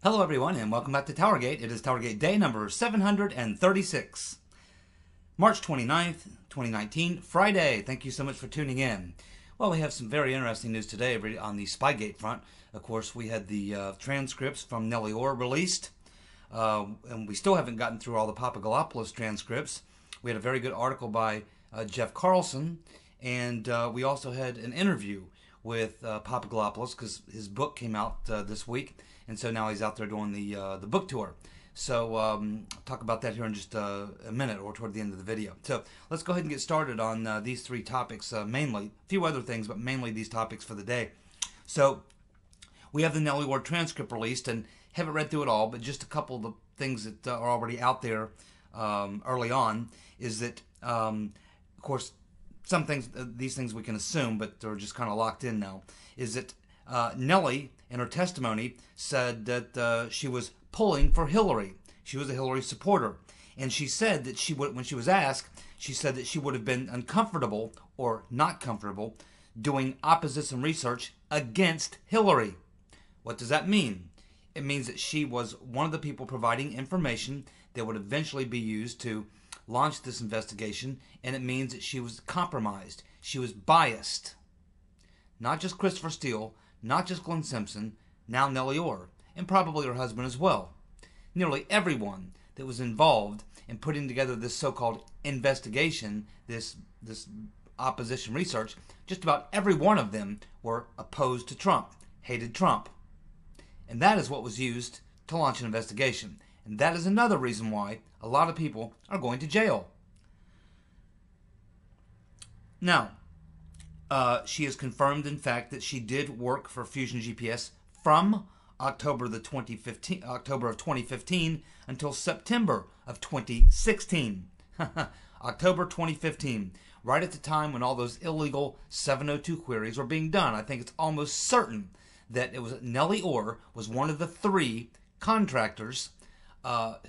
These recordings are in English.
Hello everyone and welcome back to TowerGate. It is TowerGate day number 736. March 29th, 2019, Friday. Thank you so much for tuning in. Well, we have some very interesting news today on the Spygate front. Of course, we had the transcripts from Nellie Orr released, and we still haven't gotten through all the Papadopoulos transcripts. We had a very good article by Jeff Carlson, and we also had an interview with Papadopoulos because his book came out this week, and so now he's out there doing the book tour. So I'll talk about that here in just a minute or toward the end of the video. So let's go ahead and get started on these three topics mainly. A few other things, but mainly these topics for the day. So we have the Nellie Orr transcript released, and haven't read through it all, but just a couple of the things that are already out there early on is that, of course, some things, these things we can assume, but they're just kind of locked in now, is that Nellie, in her testimony, said that she was pulling for Hillary. She was a Hillary supporter. And she said that she would, when she was asked, she said that she would have been uncomfortable or not comfortable doing opposition research against Hillary. What does that mean? It means that she was one of the people providing information that would eventually be used to launch this investigation, and it means that she was compromised. She was biased. Not just Christopher Steele, not just Glenn Simpson, now Nellie Orr, and probably her husband as well. Nearly everyone that was involved in putting together this so-called investigation, this opposition research, just about every one of them were opposed to Trump, hated Trump. And that is what was used to launch an investigation. And that is another reason why a lot of people are going to jail. Now, she has confirmed, in fact, that she did work for Fusion GPS from October of 2015 until September of 2016. October 2015, right at the time when all those illegal 702 queries were being done. I think it's almost certain that it was Nellie Orr was one of the three contractors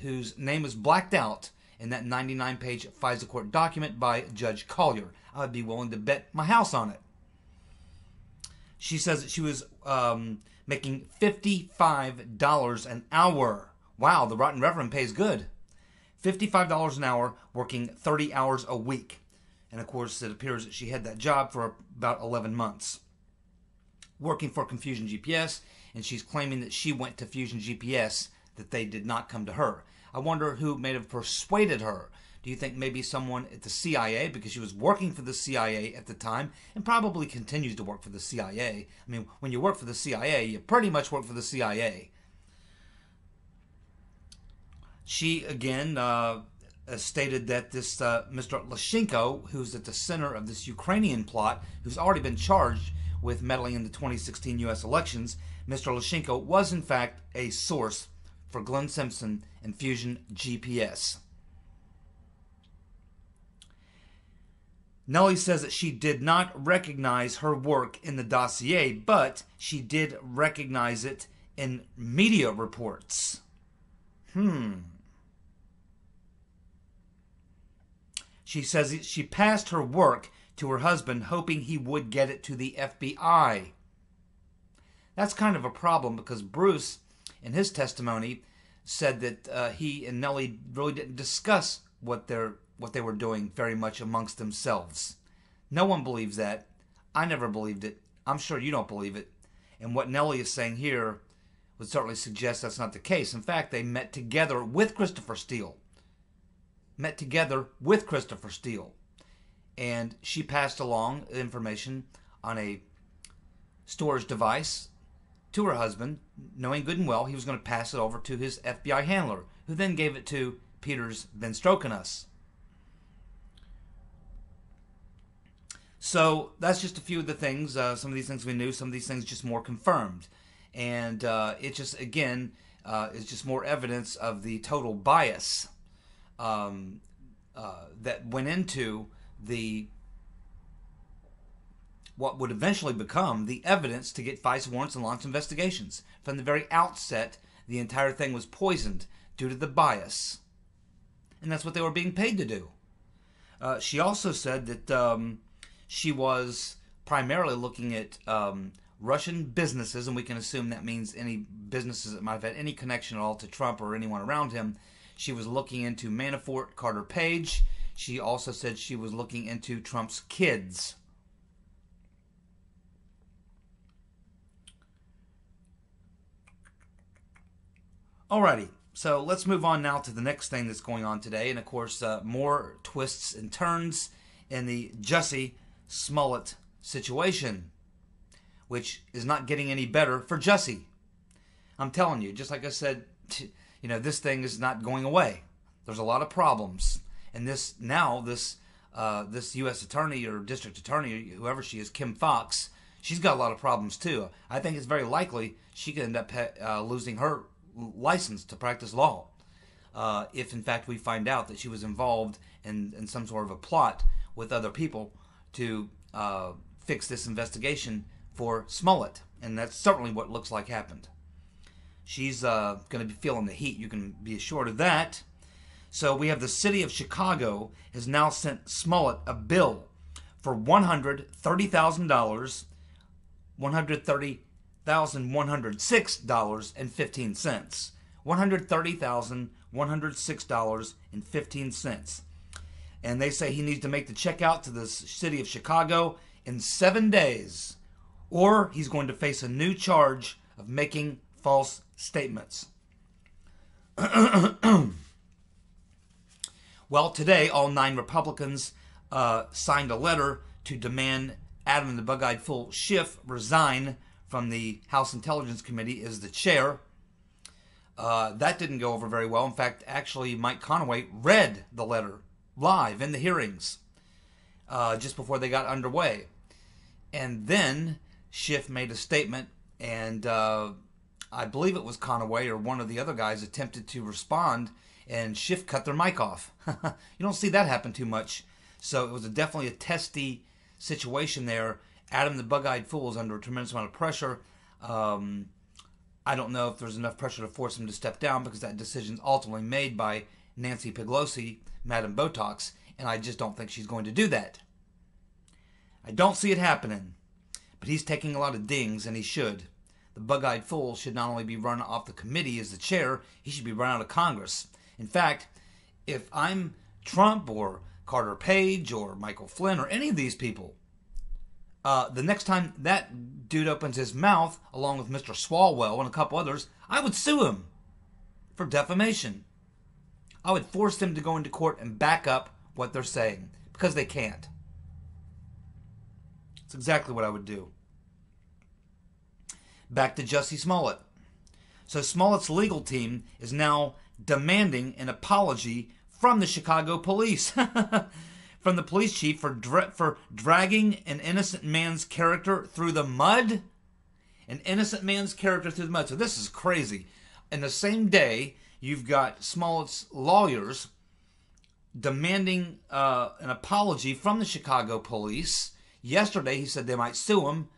whose name is blacked out in that 99-page FISA court document by Judge Collier. I would be willing to bet my house on it. She says that she was making $55 an hour. Wow, the Rotten Reverend pays good. $55 an hour, working 30 hours a week. And of course, it appears that she had that job for about 11 months. Working for Fusion GPS, and she's claiming that she went to Fusion GPS, that they did not come to her. I wonder who may have persuaded her. Do you think maybe someone at the CIA, because she was working for the CIA at the time, and probably continues to work for the CIA? I mean, when you work for the CIA, you pretty much work for the CIA. She, again, stated that this Mr. Lyshenko, who's at the center of this Ukrainian plot, who's already been charged with meddling in the 2016 U.S. elections, Mr. Lyshenko was, in fact, a source for Glenn Simpson and Fusion GPS. Nellie says that she did not recognize her work in the dossier, but she did recognize it in media reports. She says she passed her work to her husband, hoping he would get it to the FBI. That's kind of a problem because Bruce, in his testimony, said that he and Nellie really didn't discuss what they were doing very much amongst themselves. No one believes that. I never believed it. I'm sure you don't believe it. And what Nellie is saying here would certainly suggest that's not the case. In fact, they met together with Christopher Steele. And she passed along information on a storage device to her husband, knowing good and well he was going to pass it over to his FBI handler, who then gave it to Peter's been stroking us. So that's just a few of the things. Some of these things we knew, some of these things just more confirmed. And it just, again, is just more evidence of the total bias that went into what would eventually become the evidence to get FISA warrants and launch investigations. From the very outset, the entire thing was poisoned due to the bias. And that's what they were being paid to do. She also said that she was primarily looking at Russian businesses, and we can assume that means any businesses that might have had any connection at all to Trump or anyone around him. She was looking into Manafort, Carter Page. She also said she was looking into Trump's kids. Alrighty, so let's move on now to the next thing that's going on today. And of course, more twists and turns in the Jussie Smollett situation, which is not getting any better for Jussie. I'm telling you, just like I said, you know, this thing is not going away. There's a lot of problems. And this U.S. attorney or district attorney, whoever she is, Kim Foxx, she's got a lot of problems too. I think it's very likely she could end up losing her license to practice law if, in fact, we find out that she was involved in some sort of a plot with other people to fix this investigation for Smollett. And that's certainly what looks like happened. She's going to be feeling the heat. You can be assured of that. So we have the city of Chicago has now sent Smollett a bill for $130,000, $130,106.15. $130,106.15. And they say he needs to make the check out to the city of Chicago in 7 days, or he's going to face a new charge of making false statements. Well, today, all 9 Republicans signed a letter to demand Adam the Bug-Eyed Fool Schiff resign from the House Intelligence Committee as the chair. That didn't go over very well. In fact, actually, Mike Conaway read the letter live in the hearings just before they got underway. And then Schiff made a statement, and I believe it was Conaway or one of the other guys attempted to respond, and Schiff cut their mic off. You don't see that happen too much. So it was definitely a testy situation there. Adam the Bug-Eyed Fool is under a tremendous amount of pressure. I don't know if there's enough pressure to force him to step down, because that decision's ultimately made by Nancy Pelosi, Madam Botox, and I just don't think she's going to do that. I don't see it happening, but he's taking a lot of dings, and he should. The Bug-Eyed Fool should not only be run off the committee as the chair, he should be run out of Congress. In fact, if I'm Trump or Carter Page or Michael Flynn or any of these people, the next time that dude opens his mouth, along with Mr. Swalwell and a couple others, I would sue him for defamation. I would force them to go into court and back up what they're saying, because they can't. That's exactly what I would do. Back to Jussie Smollett. So Smollett's legal team is now demanding an apology from the Chicago police, from the police chief for dragging an innocent man's character through the mud. An innocent man's character through the mud. So this is crazy. In the same day, you've got Smollett's lawyers demanding an apology from the Chicago police. Yesterday, he said they might sue him.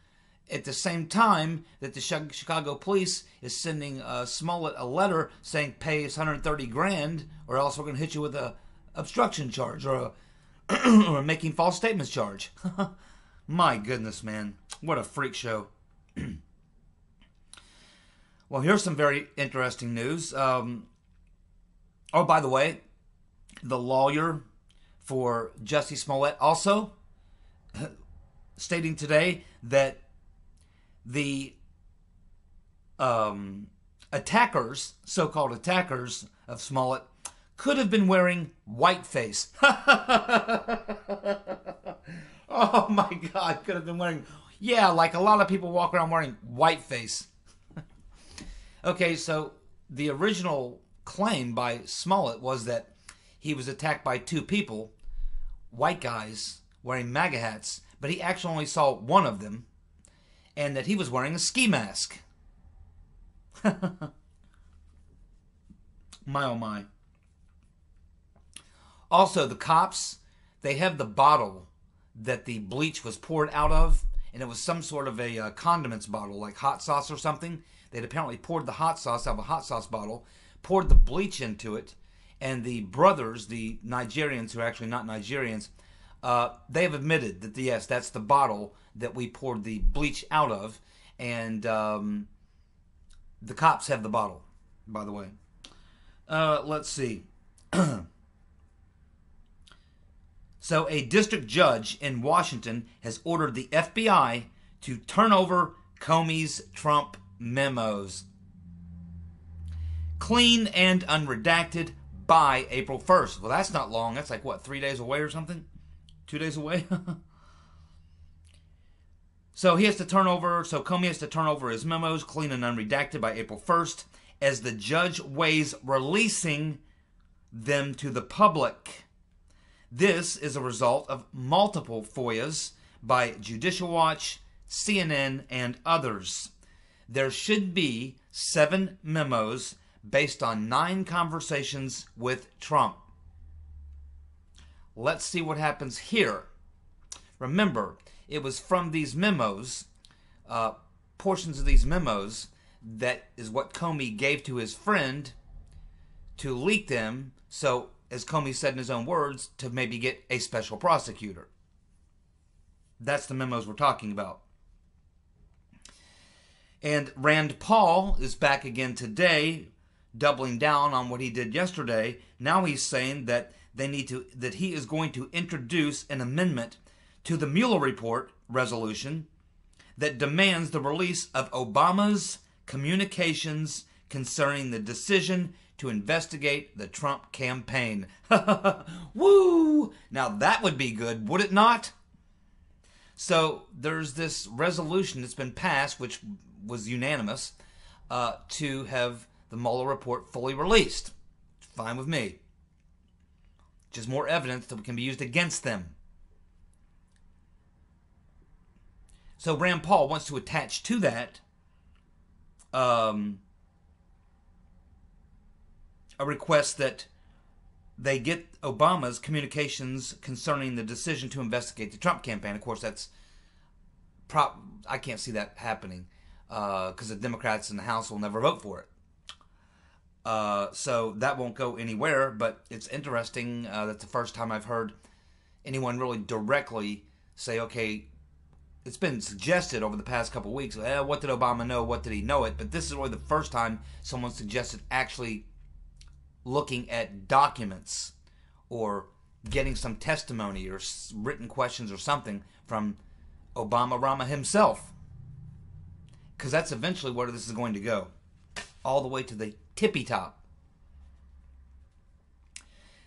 At the same time that the Chicago police is sending Smollett a letter saying pay us $130,000 or else we're going to hit you with a obstruction charge or or a making false statements charge. My goodness, man. What a freak show. Well, here's some very interesting news. Oh, by the way, the lawyer for Jussie Smollett also stating today that the attackers, so-called attackers of Smollett, could have been wearing whiteface. Oh my God, could have been wearing, yeah, like a lot of people walk around wearing whiteface. Okay, so the original claim by Smollett was that he was attacked by 2 people, white guys wearing MAGA hats, but he actually only saw one of them, and that he was wearing a ski mask. My oh my. Also, the cops, they have the bottle that the bleach was poured out of, and it was some sort of a condiments bottle, like hot sauce or something. They'd apparently poured the hot sauce out of a hot sauce bottle, poured the bleach into it, and the brothers, the Nigerians, who are actually not Nigerians, they have admitted that, yes, that's the bottle that we poured the bleach out of, and The cops have the bottle, by the way. Let's see. So a district judge in Washington has ordered the FBI to turn over Comey's Trump memos, clean and unredacted, by April 1st. Well, that's not long. That's like, what, 3 days away or something? 2 days away? So Comey has to turn over his memos, clean and unredacted, by April 1st, as the judge weighs releasing them to the public. This is a result of multiple FOIAs by Judicial Watch, CNN, and others. There should be 7 memos based on 9 conversations with Trump. Let's see what happens here. Remember, it was from these memos, portions of these memos, that is what Comey gave to his friend to leak them, so, as Comey said in his own words, to maybe get a special prosecutor. That's the memos we're talking about. And Rand Paul is back again today, doubling down on what he did yesterday. Now he's saying that he is going to introduce an amendment to the Mueller report resolution that demands the release of Obama's communications concerning the decision to investigate the Trump campaign. Woo! Now that would be good, would it not? So there's this resolution that's been passed, which was unanimous, to have the Mueller report fully released. Fine with me. Just more evidence that can be used against them. So Rand Paul wants to attach to that a request that they get Obama's communications concerning the decision to investigate the Trump campaign. Of course, I can't see that happening because the Democrats in the House will never vote for it. So that won't go anywhere, but it's interesting. That's the first time I've heard anyone really directly say, okay, it's been suggested over the past couple of weeks, what did Obama know, what did he know it? But this is really the first time someone suggested actually looking at documents or getting some testimony or written questions or something from Obama himself. Because that's eventually where this is going to go. All the way to the tippy top.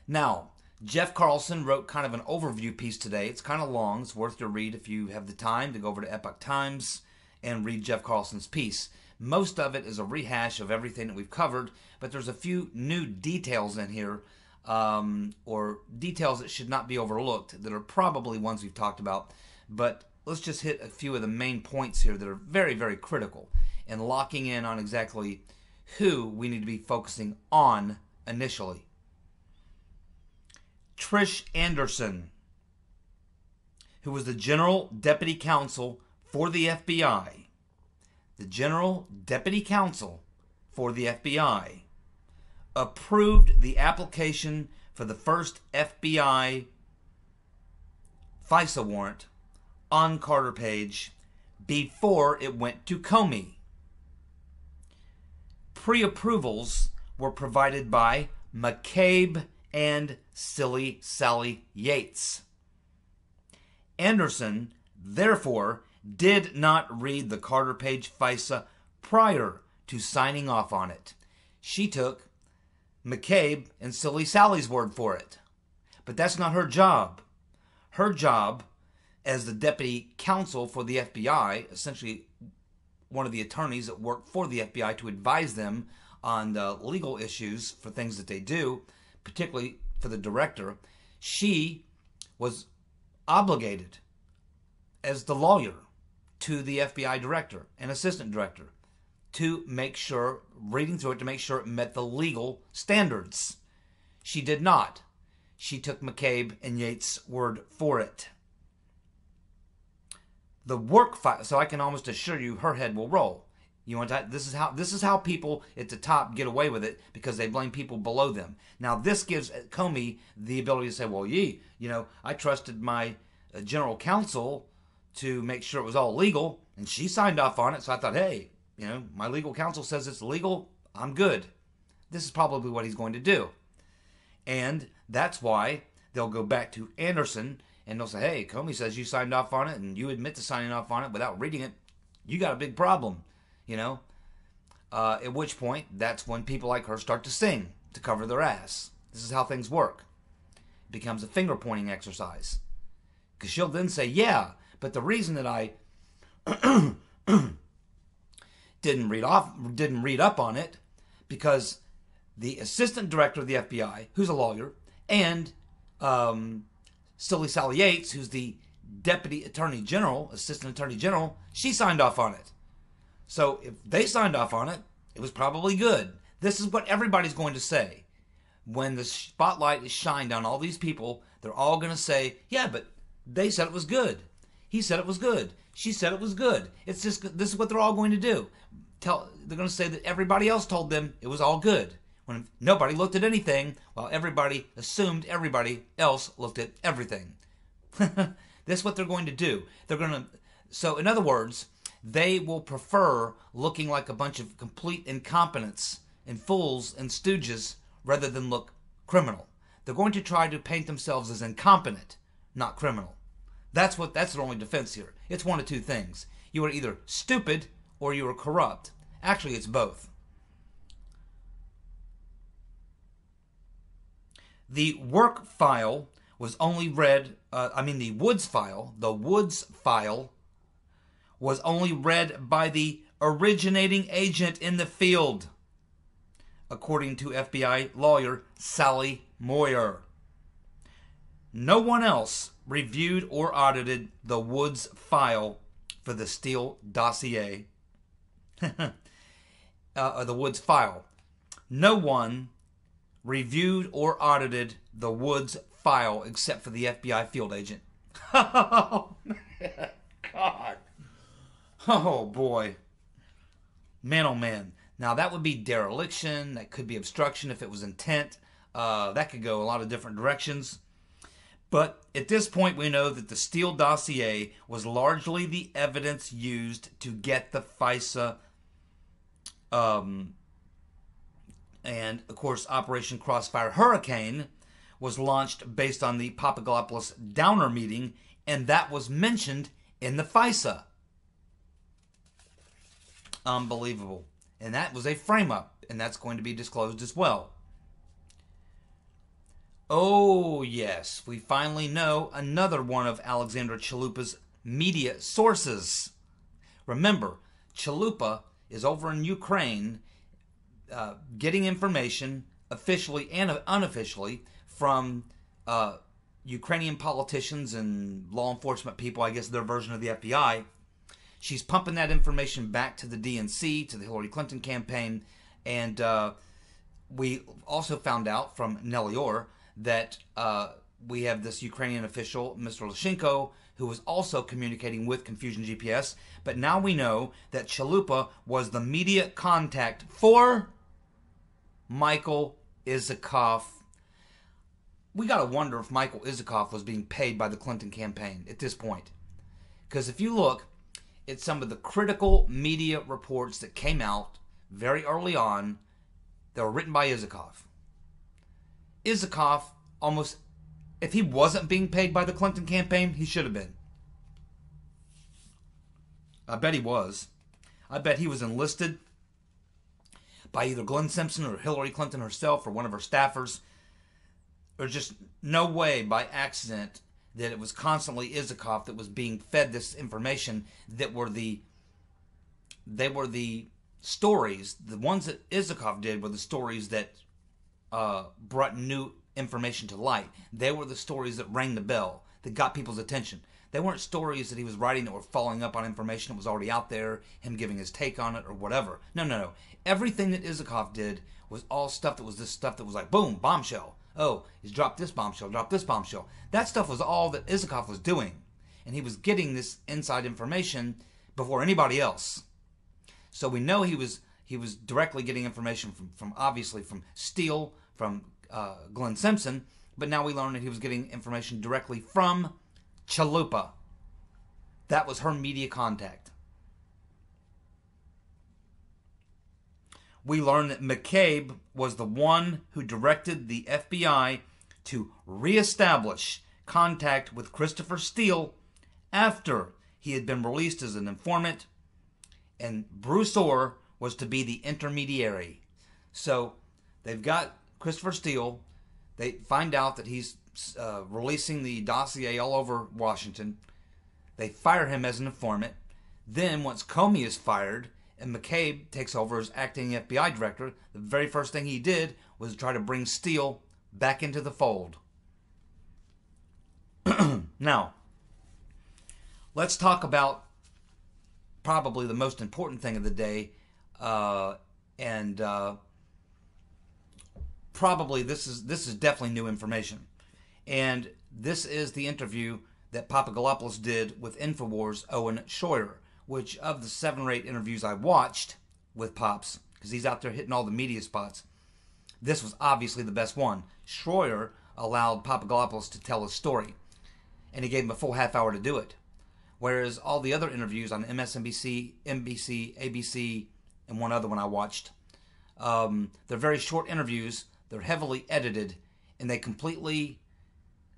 Now, Jeff Carlson wrote kind of an overview piece today. It's kind of long. It's worth to read if you have the time to go over to Epoch Times and read Jeff Carlson's piece. Most of it is a rehash of everything that we've covered, but there's a few new details in here, or details that should not be overlooked, that are probably ones we've talked about. But let's just hit a few of the main points here that are very, very critical in locking in on exactly who we need to be focusing on initially. Trish Anderson, who was the General Deputy Counsel for the FBI, approved the application for the first FBI FISA warrant on Carter Page before it went to Comey. Pre-approvals were provided by McCabe and Silly Sally Yates. Anderson, therefore, did not read the Carter Page FISA prior to signing off on it. She took McCabe and Silly Sally's word for it. But that's not her job. Her job as the deputy counsel for the FBI, essentially one of the attorneys that work for the FBI to advise them on the legal issues for things that they do, particularly for the director, she was obligated as the lawyer to the FBI director and assistant director to make sure, reading through it, to make sure it met the legal standards. She did not. She took McCabe and Yates' word for it. The work file, so I can almost assure you her head will roll. You want that? This is how people at the top get away with it, because they blame people below them. Now this gives Comey the ability to say, well, I trusted my general counsel to make sure it was all legal, and she signed off on it, so I thought, hey, my legal counsel says it's legal. I'm good. This is probably what he's going to do. And that's why they'll go back to Anderson and they'll say, hey, Comey says you signed off on it and you admit to signing off on it without reading it. You got a big problem, At which point, that's when people like her start to sing to cover their ass. This is how things work. It becomes a finger-pointing exercise. Because she'll then say, yeah, but the reason that I didn't read up on it, because the assistant director of the FBI, who's a lawyer, and Silly Sally Yates, who's the deputy attorney general, assistant attorney general, she signed off on it. So if they signed off on it, it was probably good. This is what everybody's going to say. When the spotlight is shined on all these people, they're all going to say, yeah, but they said it was good. He said it was good. She said it was good. It's just, this is what they're all going to do. They're going to say that everybody else told them it was all good. When nobody looked at anything, while everybody assumed everybody else looked at everything. That's what they're going to do. So in other words, they will prefer looking like a bunch of complete incompetents and fools and stooges rather than look criminal. They're going to try to paint themselves as incompetent, not criminal. That's their only defense here. It's one of two things. You are either stupid or you are corrupt. Actually, it's both. The work file was only read, the Woods file was only read by the originating agent in the field, according to FBI lawyer Sally Mueller. No one else reviewed or audited the Woods file for the Steele dossier. The Woods file. No one reviewed or audited the Woods file except for the FBI field agent. Oh, God. Oh, boy. Man, oh, man. Now, that would be dereliction. That could be obstruction if it was intent. That could go a lot of different directions. But at this point, we know that the Steele dossier was largely the evidence used to get the FISA and, of course, Operation Crossfire Hurricane was launched based on the Papadopoulos Downer meeting, and that was mentioned in the FISA. Unbelievable. And that was a frame-up, and that's going to be disclosed as well. Oh, yes, we finally know another one of Alexandra Chalupa's media sources. Remember, Chalupa is over in Ukraine getting information officially and unofficially from Ukrainian politicians and law enforcement people, I guess their version of the FBI. She's pumping that information back to the DNC, to the Hillary Clinton campaign, and we also found out from Nellie Orr that we have this Ukrainian official, Mr. Lashenko, who was also communicating with Confusion GPS. But now we know that Chalupa was the media contact for Michael Isikoff. We got to wonder if Michael Isikoff was being paid by the Clinton campaign at this point. Because if you look at some of the critical media reports that came out very early on, that were written by Isikoff. Isikoff, almost, if he wasn't being paid by the Clinton campaign, he should have been. I bet he was. I bet he was enlisted by either Glenn Simpson or Hillary Clinton herself or one of her staffers. There's just no way by accident that it was constantly Isikoff that was being fed this information that were the stories. The ones that Isikoff did were the stories that brought new information to light. They were the stories that rang the bell, that got people's attention. They weren't stories that he was writing that were following up on information that was already out there, him giving his take on it or whatever. No. Everything that Isikoff did was all stuff that was this stuff that was like, boom, bombshell. Oh, he's dropped this bombshell, dropped this bombshell. That stuff was all that Isikoff was doing. And he was getting this inside information before anybody else. So we know he was directly getting information from obviously from Steele, from Glenn Simpson, but now we learn that he was getting information directly from Chalupa. That was her media contact. we learn that McCabe was the one who directed the FBI to reestablish contact with Christopher Steele after he had been released as an informant, and Bruce Orr was to be the intermediary. So they've got Christopher Steele. They find out that he's releasing the dossier all over Washington. They fire him as an informant. Then once Comey is fired and McCabe takes over as acting FBI director, the very first thing he did was try to bring Steele back into the fold. Now, let's talk about probably the most important thing of the day, and probably this is definitely new information. And this is the interview that Papadopoulos did with InfoWars' Owen Schroyer, which of the 7 or 8 interviews I watched with Pops, because he's out there hitting all the media spots, this was obviously the best one. Schroyer allowed Papadopoulos to tell his story, and he gave him a full half hour to do it. Whereas all the other interviews on MSNBC, NBC, ABC, and one other one I watched, they're very short interviews, they're heavily edited, and they completely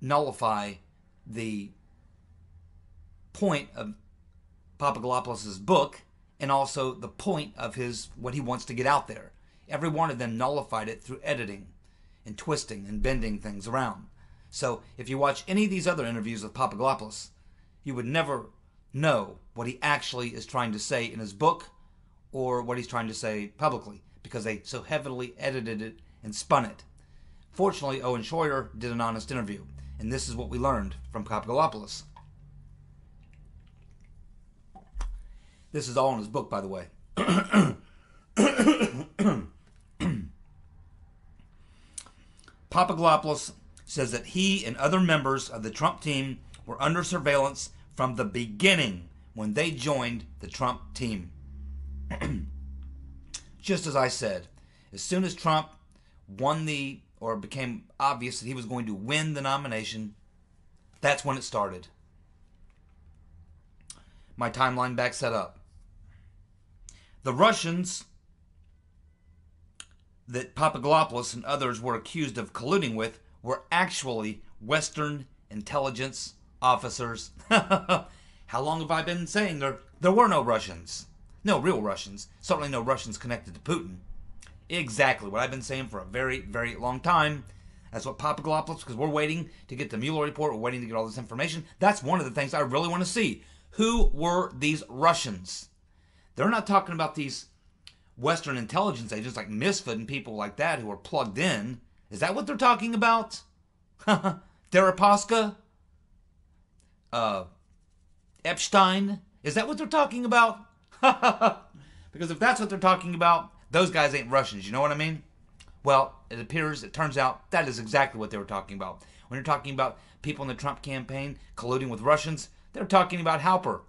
nullify the point of Papadopoulos' book and also the point of what he wants to get out there. Every one of them nullified it through editing and twisting and bending things around. So if you watch any of these other interviews with Papadopoulos, you would never know what he actually is trying to say in his book or what he's trying to say publicly, because they so heavily edited it and spun it. Fortunately, Owen Schroyer did an honest interview, and this is what we learned from Papadopoulos. This is all in his book, by the way. Papadopoulos says that he and other members of the Trump team were under surveillance from the beginning when they joined the Trump team. Just as I said, as soon as Trump became obvious that he was going to win the nomination, that's when it started. My timeline backs that up. The Russians that Papadopoulos and others were accused of colluding with were actually Western intelligence officers. How long have I been saying there were no Russians? No real Russians. Certainly no Russians connected to Putin. Exactly what I've been saying for a very, very long time. That's what Papadopoulos, because we're waiting to get the Mueller report, we're waiting to get all this information. That's one of the things I really want to see. Who were these Russians? They're not talking about these Western intelligence agents like Misfit and people like that who are plugged in. Is that what they're talking about? Deripaska? Epstein? Is that what they're talking about? Because if that's what they're talking about, those guys ain't Russians, you know what I mean? Well, it turns out that is exactly what they were talking about. When you're talking about people in the Trump campaign colluding with Russians, they're talking about Halper.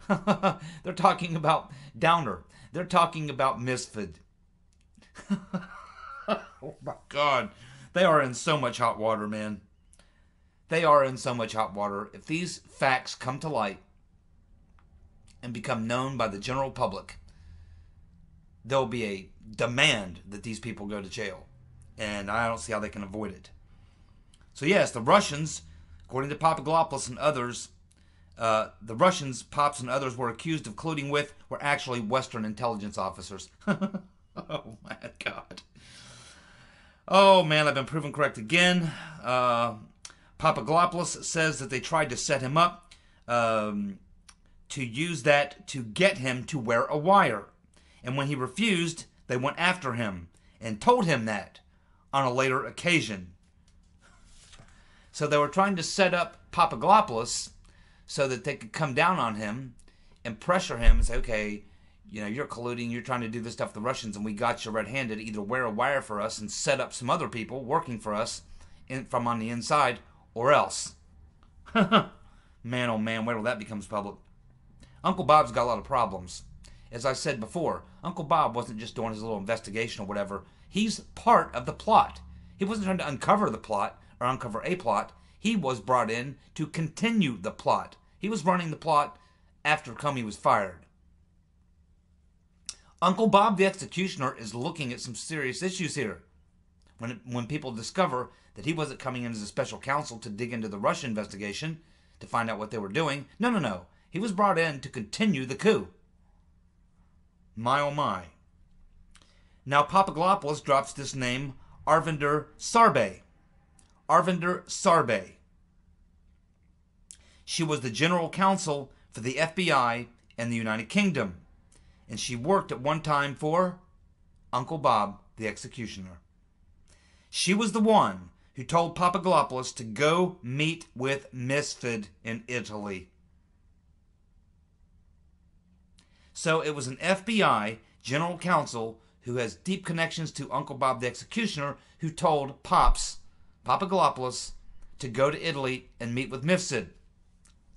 They're talking about Downer. They're talking about Misfit. Oh my God. They are in so much hot water, man. They are in so much hot water. If these facts come to light and become known by the general public, there'll be a demand that these people go to jail. And I don't see how they can avoid it. So yes, the Russians, according to Papadopoulos and others, the Russians, Pops and others were accused of colluding with were actually Western intelligence officers. Oh my God. Oh man, I've been proven correct again. Papadopoulos says that they tried to set him up to use that to get him to wear a wire. And when he refused, they went after him and told him that on a later occasion. So they were trying to set up Papadopoulos so that they could come down on him and pressure him and say, okay, you know, you're colluding, you're trying to do this stuff with the Russians, and we got you red-handed. Either wear a wire for us and set up some other people working for us from on the inside, or else. Man, oh man, wait till that becomes public. Uncle Bob's got a lot of problems. As I said before, Uncle Bob wasn't just doing his little investigation or whatever. He's part of the plot. He wasn't trying to uncover the plot or uncover a plot. He was brought in to continue the plot. He was running the plot after Comey was fired. Uncle Bob the Executioner is looking at some serious issues here. When people discover that he wasn't coming in as a special counsel to dig into the Russia investigation to find out what they were doing. No. He was brought in to continue the coup. My oh my. Now Papadopoulos drops this name, Arvinder Sarbe. Arvinder Sarbe. She was the general counsel for the FBI in the United Kingdom, and she worked at one time for Uncle Bob the Executioner. She was the one who told Papadopoulos to go meet with Misfit in Italy. So it was an FBI general counsel who has deep connections to Uncle Bob the Executioner who told Papadopoulos, to go to Italy and meet with Mifsud,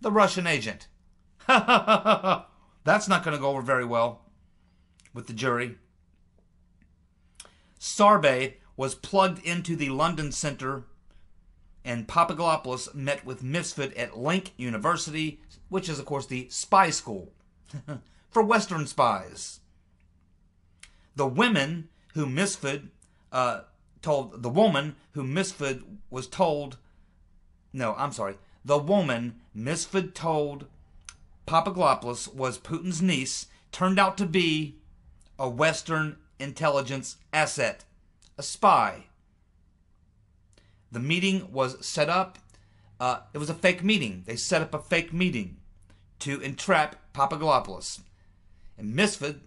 the Russian agent. That's not going to go over very well with the jury. Sarbe was plugged into the London Center, and Papadopoulos met with Misfit at Link University, which is, of course, the spy school for Western spies. The woman who Misfit told Misfit told Papadopoulos was Putin's niece, turned out to be a Western intelligence asset, a spy. The meeting was set up. It was a fake meeting. They set up a fake meeting to entrap Papadopoulos. And Misfit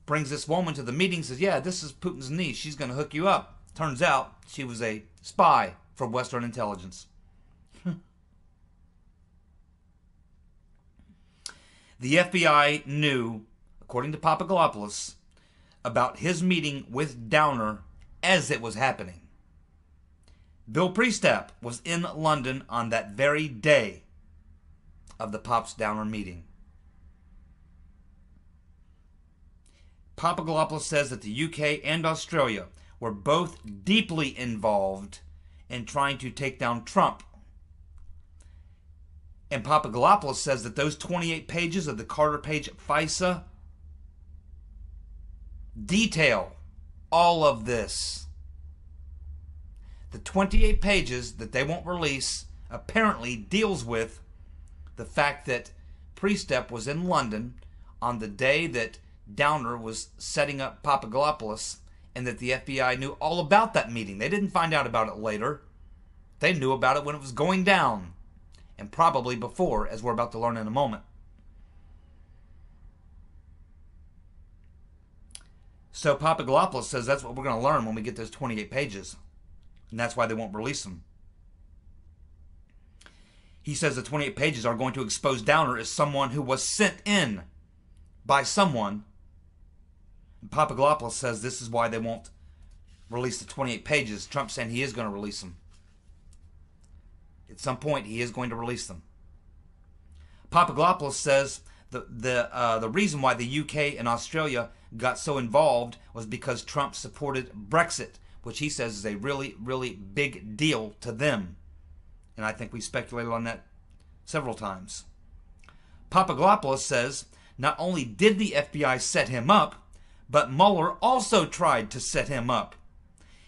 brings this woman to the meeting, says, yeah, this is Putin's niece. She's going to hook you up. Turns out she was a spy from Western intelligence. The FBI knew, according to Papadopoulos, about his meeting with Downer as it was happening. Bill Priestap was in London on that very day of the Pops Downer meeting. Papadopoulos says that the UK and Australia were both deeply involved in trying to take down Trump. And Papadopoulos says that those 28 pages of the Carter Page FISA detail all of this. The 28 pages that they won't release apparently deals with the fact that Priestap was in London on the day that Downer was setting up Papadopoulos, and that the FBI knew all about that meeting. They didn't find out about it later. They knew about it when it was going down, and probably before, as we're about to learn in a moment. So Papadopoulos says that's what we're going to learn when we get those 28 pages. And that's why they won't release them. He says the 28 pages are going to expose Downer as someone who was sent in by someone. And Papadopoulos says this is why they won't release the 28 pages. Trump's saying he is going to release them. At some point, he is going to release them. Papadopoulos says the reason why the UK and Australia got so involved was because Trump supported Brexit, which he says is a really, really big deal to them. And I think we speculated on that several times. Papadopoulos says not only did the FBI set him up, but Mueller also tried to set him up.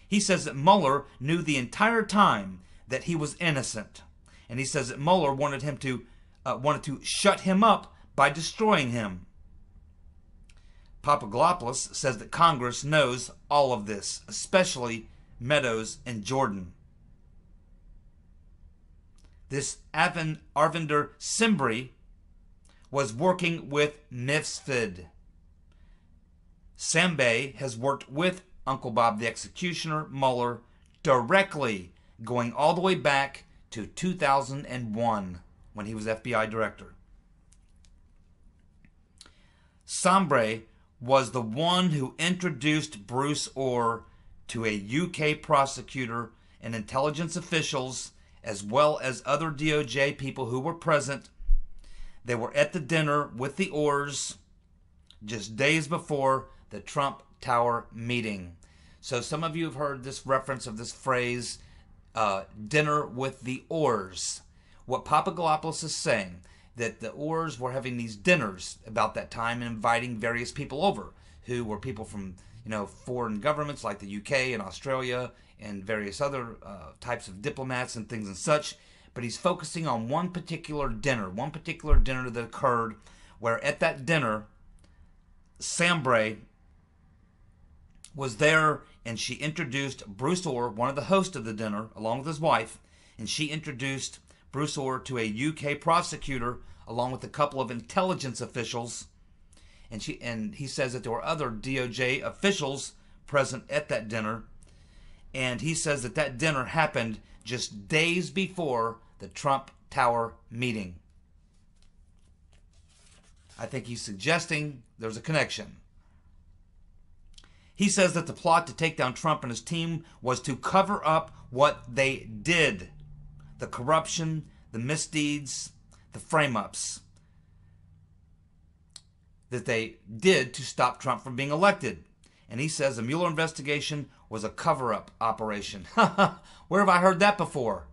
He says that Mueller knew the entire time that he was innocent. And he says that Mueller wanted to shut him up by destroying him. Papadopoulos says that Congress knows all of this, especially Meadows and Jordan. This Arvinder Simbri was working with Misfit. Sambe has worked with Uncle Bob the Executioner, Mueller, directly, going all the way back to 2001 when he was FBI director. Sambre was the one who introduced Bruce Orr to a UK prosecutor and intelligence officials, as well as other DOJ people who were present. They were at the dinner with the Orrs just days before the Trump Tower meeting. So some of you have heard this reference of this phrase, dinner with the Orrs. What Papadopoulos is saying, that the Orrs were having these dinners about that time and inviting various people over who were people from, foreign governments like the UK and Australia and various other types of diplomats and things and such. But he's focusing on one particular dinner that occurred where at that dinner, Sam Bray was there, and she introduced Bruce Orr, one of the hosts of the dinner, along with his wife, and she introduced Bruce Orr to a UK prosecutor along with a couple of intelligence officials, and he says that there were other DOJ officials present at that dinner, and he says that that dinner happened just days before the Trump Tower meeting. I think he's suggesting there's a connection. He says that the plot to take down Trump and his team was to cover up what they did. The corruption, the misdeeds, the frame-ups that they did to stop Trump from being elected. And he says the Mueller investigation was a cover-up operation. Where have I heard that before?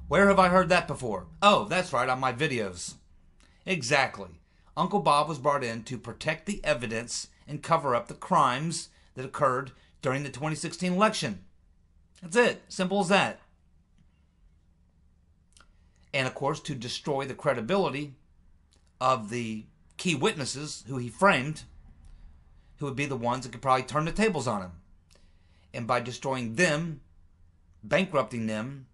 Where have I heard that before? Oh, that's right, on my videos. Exactly. Uncle Bob was brought in to protect the evidence and cover up the crimes that occurred during the 2016 election. That's it. Simple as that. And of course, to destroy the credibility of the key witnesses who he framed, who would be the ones that could probably turn the tables on him. And by destroying them, bankrupting them,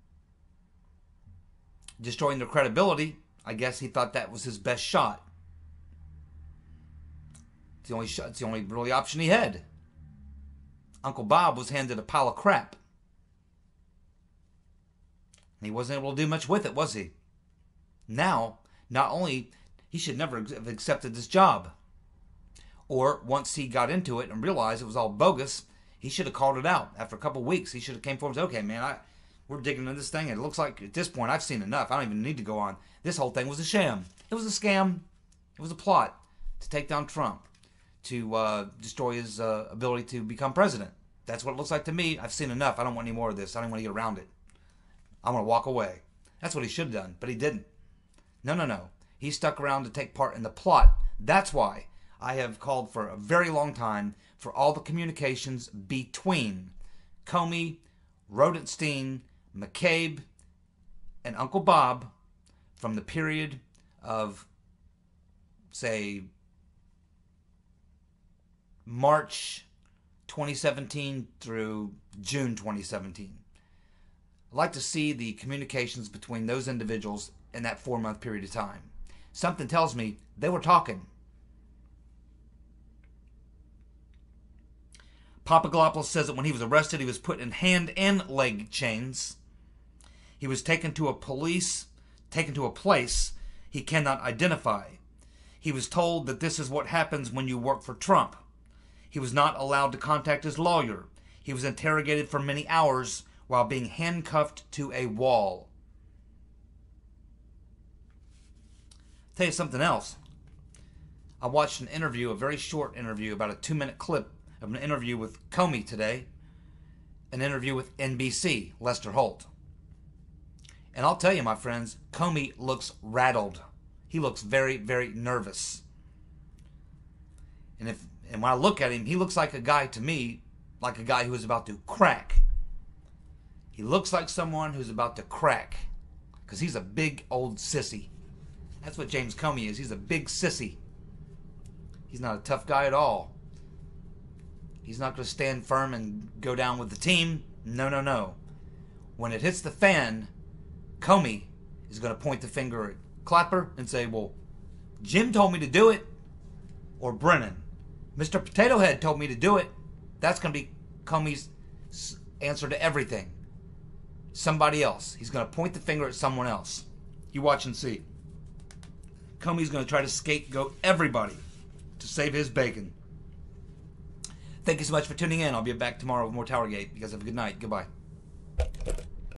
destroying their credibility, I guess he thought that was his best shot. It's the only really option he had. Uncle Bob was handed a pile of crap. And he wasn't able to do much with it, was he? Now, not only, he should never have accepted this job. Or once he got into it and realized it was all bogus, he should have called it out. After a couple of weeks, he should have came forward and said, okay, man, we're digging into this thing, and it looks like at this point I've seen enough. I don't even need to go on. This whole thing was a sham. It was a scam. It was a plot to take down Trump, to destroy his ability to become president. That's what it looks like to me. I've seen enough. I don't want any more of this. I don't want to get around it. I want to walk away. That's what he should have done, but he didn't. No. He stuck around to take part in the plot. That's why I have called for a very long time for all the communications between Comey, Rodenstein, McCabe, and Uncle Bob from the period of, say, March 2017 through June 2017. I'd like to see the communications between those individuals in that 4-month period of time. Something tells me they were talking. Papadopoulos says that when he was arrested, he was put in hand and leg chains. He was taken to a place he cannot identify. He was told that this is what happens when you work for Trump. He was not allowed to contact his lawyer. He was interrogated for many hours while being handcuffed to a wall. I'll tell you something else. I watched an interview, a very short interview, about a 2-minute clip of an interview with Comey today, an interview with NBC, Lester Holt. And I'll tell you, my friends, Comey looks rattled. He looks very, very nervous. And when I look at him, he looks like a guy, to me, like a guy who is about to crack. He looks like someone who's about to crack, because he's a big old sissy. That's what James Comey is. He's a big sissy. He's not a tough guy at all. He's not going to stand firm and go down with the team. No. When it hits the fan, Comey is going to point the finger at Clapper and say, well, Jim told me to do it, or Brennan. Mr. Potato Head told me to do it. That's going to be Comey's answer to everything. Somebody else. He's going to point the finger at someone else. You watch and see. Comey's going to try to scapegoat everybody to save his bacon. Thank you so much for tuning in. I'll be back tomorrow with more TowerGate. You guys have a good night. Goodbye.